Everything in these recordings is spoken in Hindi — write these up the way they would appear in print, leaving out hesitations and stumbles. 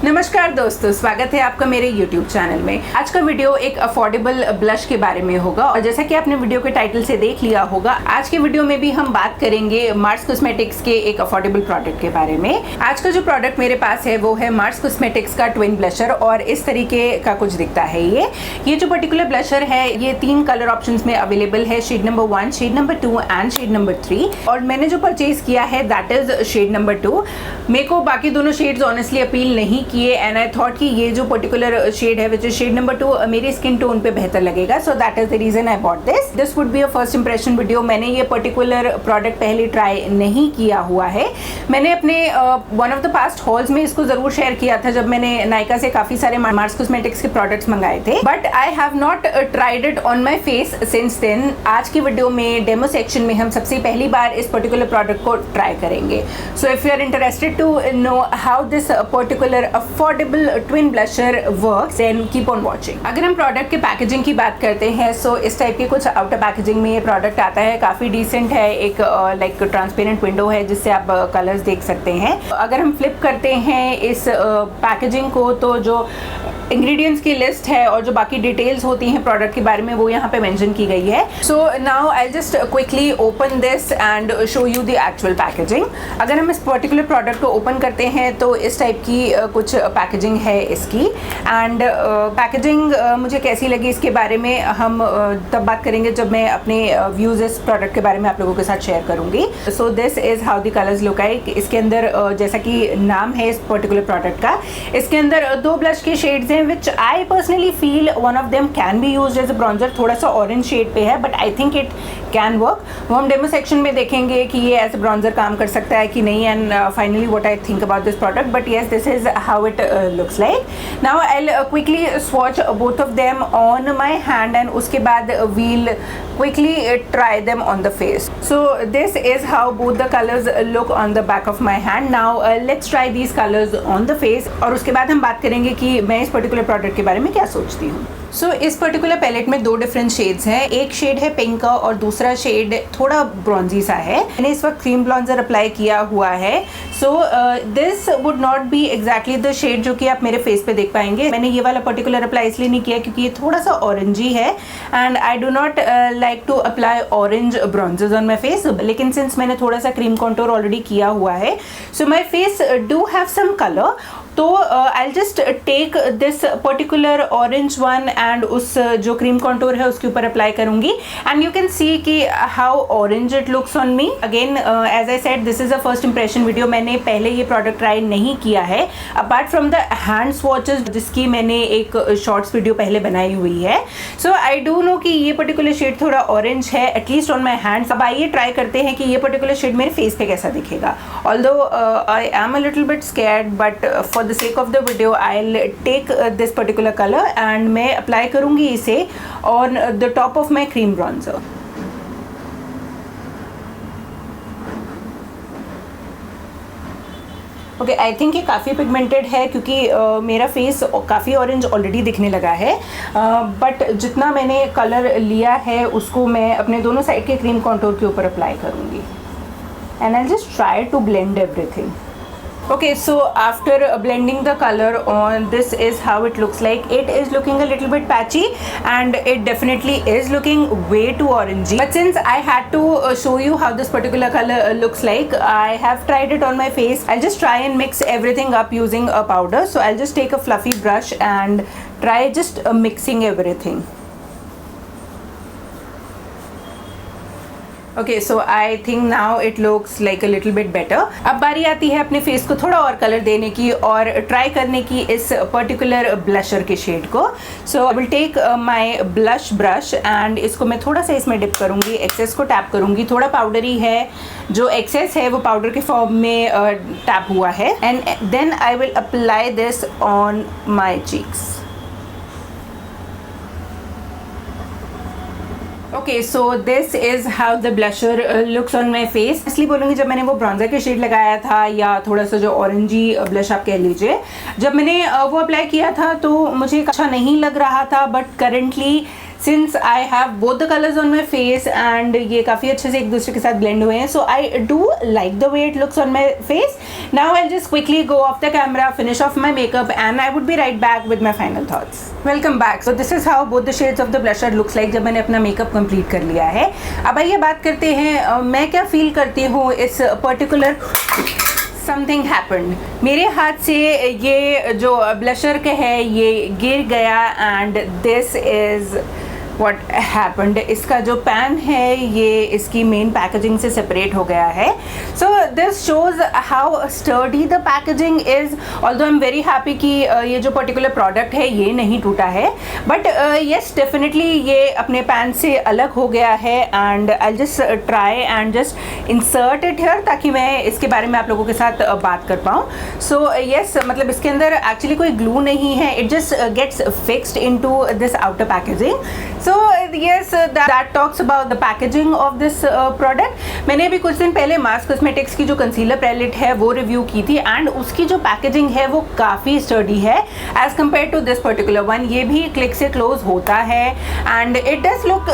नमस्कार दोस्तों, स्वागत है आपका मेरे YouTube चैनल में। आज का वीडियो एक अफोर्डेबल ब्लश के बारे में होगा और जैसा कि आपने वीडियो के टाइटल से देख लिया होगा, आज के वीडियो में भी हम बात करेंगे मार्स कॉस्मेटिक्स के एक अफोर्डेबल प्रोडक्ट के बारे में। आज का जो प्रोडक्ट मेरे पास है वो है मार्स कॉस्मेटिक्स का ट्विन ब्लशर और इस तरीके का कुछ दिखता है। ये जो पर्टिकुलर ब्लशर है ये 3 कलर ऑप्शंस में अवेलेबल है, shade number 1, shade number 2 and shade number 3। और मैंने जो परचेज किया है दैट इज शेड नंबर 2। मेरे को बाकी दोनों शेड्स ऑनेस्टली अपील नहीं किए एंड आई थॉट कि ये जो पर्टिकुलर शेड है विच इज शेड नंबर 2 मेरी स्किन टोन पे बेहतर लगेगा, so that is the reason I bought this would be a first impression video. मैंने ये पर्टिकुलर प्रोडक्ट पहले ट्राई नहीं किया हुआ है। मैंने अपने one of the past halls में इसको जरूर शेयर किया था जब मैंने नायका से काफी सारे मार्स कॉस्मेटिक्स के प्रोडक्ट्स मंगाए थे, but I have not tried it on my face since then. आज की वीडियो में डेमो सेक्शन में हम सबसे पहली बार इस पर्टिकुलर प्रोडक्ट को ट्राई करेंगे। So if you are interested to know how this particular affordable twin blusher works then keep on watching. अगर हम प्रोडक्ट के पैकेजिंग की बात करते हैं सो इस टाइप के कुछ आउटर पैकेजिंग में ये प्रोडक्ट आता है। काफ़ी डिसेंट है, एक लाइक ट्रांसपेरेंट विंडो है जिससे आप कलर्स देख सकते हैं। अगर हम फ्लिप करते हैं इस पैकेजिंग को तो जो इंग्रेडिएंट्स की लिस्ट है और जो बाकी डिटेल्स होती हैं प्रोडक्ट के बारे में वो यहाँ पे मेंशन की गई है। So now I just quickly open this and show you the actual packaging. अगर हम इस पर्टिकुलर प्रोडक्ट को ओपन करते हैं तो इस टाइप की कुछ पैकेजिंग है इसकी एंड पैकेजिंग मुझे कैसी लगी इसके बारे में हम तब बात करेंगे जब मैं अपने व्यूज़ इस प्रोडक्ट के बारे में आप लोगों के साथ शेयर करूँगी। So this is how the colours look like. इसके अंदर जैसा कि नाम है इस पर्टिकुलर प्रोडक्ट का, इसके अंदर 2 ब्लश के शेड्स हैं which I personally feel one of them can be used as a bronzer. थोड़ा सा ऑरेंज शेड पे है but I think it can work. वो हम डेमो सेक्शन में देखेंगे कि ये एज अ ब्रॉन्जर काम कर सकता है कि नहीं and finally what I think about this product, but yes this is how it looks like. Now I'll quickly swatch both of them on my hand and उसके बाद we'll quickly try them on the face. So this is how both the colors look on the back of my hand. Now let's try these colors on the face और उसके बाद हम बात करेंगे कि मैं इस पर्टिकुलर प्रोडक्ट के बारे में क्या सोचती हूँ। सो इस पर्टिकुलर पैलेट में 2 डिफरेंट शेड्स हैं। एक शेड है पिंक का और दूसरा शेड थोड़ा ब्रॉन्जी सा है। मैंने इस वक्त क्रीम ब्लॉन्जर अप्लाई किया हुआ है। So this would not be exactly the shade जो कि आप मेरे फेस पे देख पाएंगे। मैंने ये वाला पर्टिकुलर अप्लाई इसलिए नहीं किया क्योंकि ये थोड़ा सा ऑरेंजी है and I do not like to apply orange bronzers on my face. लेकिन सिंस मैंने थोड़ा सा क्रीम कॉन्टोर ऑलरेडी किया हुआ है so my face do have some colour, तो I just take this particular orange one and उस जो क्रीम कॉन्टोर है उसके ऊपर अप्लाई करूंगी एंड यू कैन सी कि how orange it looks on me. Again as I said this is a first impression video. मैंने पहले ये प्रोडक्ट ट्राई नहीं किया है apart from the hand swatches जिसकी मैंने एक शॉर्ट्स वीडियो पहले बनाई हुई है। सो आई डू नो कि ये पर्टिकुलर शेड थोड़ा ऑरेंज है एटलीस्ट ऑन माई हैंड्स। अब आइए ट्राई करते हैं कि ये पर्टिकुलर शेड मेरे फेस पे कैसा दिखेगा। Although I am a little bit scared but for the sake of the video I'll take this particular color and मैं apply करूँगी इसे on the top of my cream bronzer। Okay, I think ये काफ़ी पिगमेंटेड है क्योंकि मेरा फेस काफ़ी ऑरेंज ऑलरेडी दिखने लगा है, बट जितना मैंने कलर लिया है उसको मैं अपने दोनों साइड के क्रीम कॉन्टोर के ऊपर अप्लाई करूँगी and I just try to blend everything. Okay, so after blending the color on, this is how it looks like. It is looking a little bit patchy and it definitely is looking way too orangey, but since I had to show you how this particular color looks like, I have tried it on my face. I'll just try and mix everything up using a powder. So I'll just take a fluffy brush and try just mixing everything. Okay, so I think now it looks like a little bit better. अब बारी आती है अपने फेस को थोड़ा और कलर देने की और ट्राई करने की इस पर्टिकुलर ब्लशर के शेड को। So I will take my blush brush and इसको मैं थोड़ा सा इसमें डिप करूँगी, एक्सेस को टैप करूँगी। थोड़ा पाउडरी है, जो एक्सेस है वो पाउडर के फॉर्म में टैप हुआ है and then I will apply this on my cheeks. Okay, so this is how the blusher looks on my face. इसलिए बोलूँगी जब मैंने वो ब्रॉन्जर के शेड लगाया था या थोड़ा सा जो ऑरेंजी ब्लश आप कह लीजिए, जब मैंने वो अप्लाई किया था तो मुझे अच्छा नहीं लग रहा था, but currently since I have both the colours on my face and ये काफ़ी अच्छे से एक दूसरे के साथ ब्लेंड हुए हैं. So I do like the way it looks on my face. Now I just quickly go off the camera, finish off my makeup and I would be right back with my final thoughts. Welcome back. So this is how both the shades of the blusher looks like जब मैंने अपना मेकअप कंप्लीट कर लिया है. अब आइए बात करते हैं मैं क्या फील करती हूँ इस पर्टिकुलर. Something happened. मेरे हाथ से ये जो ब्लशर का है ये गिर गया and this is what happened. इसका जो पैन है ये इसकी मेन पैकेजिंग से सेपरेट हो गया है. So this shows how sturdy the packaging is. Although I'm very happy कि ये जो पर्टिकुलर प्रोडक्ट है ये नहीं टूटा है, बट yes definitely ये अपने पैन से अलग हो गया है and I'll just try and just insert it here ताकि मैं इसके बारे में आप लोगों के साथ बात कर पाऊँ. So yes, मतलब इसके अंदर एक्चुअली कोई ग्लू नहीं है. It just gets fixed into this outer packaging. So yes, that talks about the packaging of this product. मैंने अभी कुछ दिन पहले मार्स कॉस्मेटिक्स की जो कंसीलर पैलेट है वो रिव्यू की थी एंड उसकी जो पैकेजिंग है वो काफ़ी स्टर्डी है as compare to this particular one. ये भी क्लिक से क्लोज होता है एंड इट डज लुक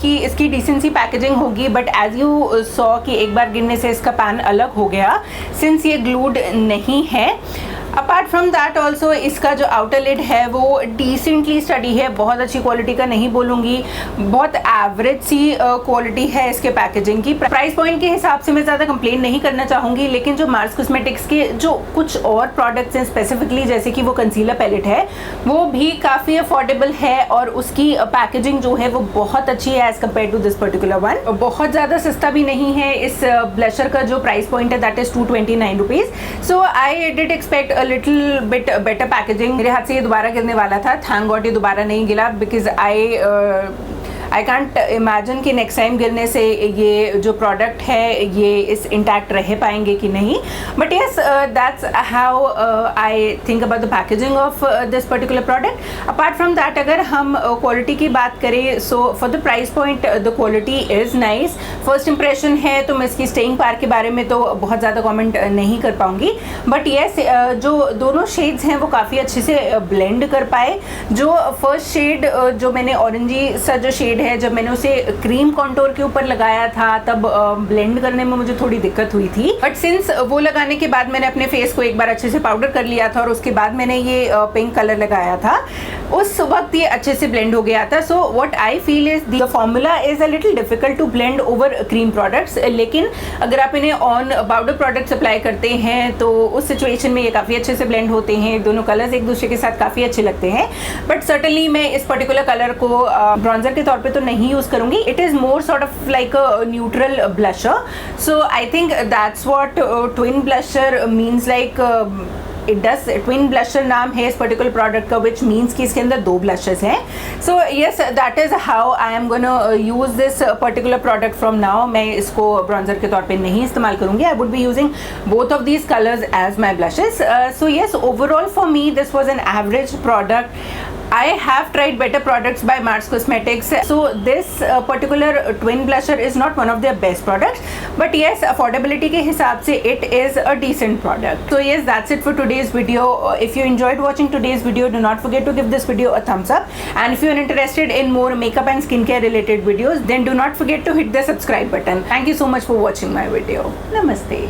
कि इसकी डिसेंसी पैकेजिंग होगी, बट एज यू सॉ कि एक बार गिरने से इसका पैन अलग हो गया सिंस ये ग्लूड नहीं है. अपार्ट फ्रॉम दैट ऑल्सो इसका जो आउटर लिड है वो डिसेंटली स्टडी है. बहुत अच्छी क्वालिटी का नहीं बोलूँगी, बहुत एवरेज सी क्वालिटी है इसके पैकेजिंग की. प्राइस पॉइंट के हिसाब से मैं ज़्यादा कंप्लेन नहीं करना चाहूँगी, लेकिन जो मार्स कॉस्मेटिक्स के जो कुछ और प्रोडक्ट्स हैं स्पेसिफिकली जैसे कि वो कंसीलर पैलेट है वो भी काफ़ी अफोर्डेबल है और उसकी पैकेजिंग जो है वो बहुत अच्छी है as compare to this particular one. बहुत ज़्यादा सस्ता भी नहीं है. इस ब्लशर का जो प्राइस पॉइंट है that is 229 rupees. So I did expect little bit better packaging. मेरे हाथ से ये दोबारा गिरने वाला था. थैंक गॉड ये दोबारा नहीं गिरा बिकॉज आई कांट इमेजिन कि नेक्स्ट टाइम गिरने से ये जो प्रोडक्ट है ये इस इंटैक्ट रह पाएंगे कि नहीं. But yes that's how I think about the packaging of this particular product. Apart from that अगर हम क्वालिटी की बात करें so for the price point the quality is nice. First impression है तो मैं इसकी स्टेइंग पावर के बारे में तो बहुत ज़्यादा कॉमेंट नहीं कर पाऊँगी, बट येस जो दोनों शेड्स हैं वो काफ़ी अच्छे से ब्लेंड कर पाए. जो फर्स्ट शेड जो मैंने ऑरेंजी सा जो शेड है जब मैंने उसे क्रीम कॉन्टोर के ऊपर लगाया था तब ब्लेंड करने में मुझे थोड़ी दिक्कत हुई थी, बट सिंस वो लगाने के बाद मैंने अपने फेस को एक बार अच्छे से पाउडर कर लिया था और उसके बाद मैंने ये पिंक कलर लगाया था उस वक्त ये अच्छे से ब्लेंड हो गया था. So what I feel is the formula is a little difficult to blend over cream products, लेकिन अगर आप इन्हें ऑन पाउडर प्रोडक्ट्स अप्लाई करते हैं तो उस सिचुएशन में ये काफ़ी अच्छे से ब्लेंड होते हैं. दोनों कलर्स एक दूसरे के साथ काफ़ी अच्छे लगते हैं, बट सर्टनली मैं इस पर्टिकुलर कलर को ब्रॉन्जर के तौर पे तो नहीं यूज़ करूँगी. It is more sort of like a neutral blusher. So I think that's what twin blusher means like. It does twin blusher नाम है इस पर्टिकुलर प्रोडक्ट का, विच मीन्स कि इसके अंदर 2 ब्लशेस हैं. So yes that is how I am gonna use this particular product from now. मैं इसको ब्रॉन्जर के तौर पे नहीं इस्तेमाल करूँगी. I would be using both of these colours as my blushes. So yes overall for me this was an average product. I have tried better products by Mars Cosmetics. So this particular twin blusher is not one of their best products, but yes, affordability के हिसाब से it is a decent product. So yes, that's it for today's video. If you enjoyed watching today's video, do not forget to give this video a thumbs up. And if you are interested in more makeup and skincare related videos, then do not forget to hit the subscribe button. Thank you so much for watching my video. Namaste.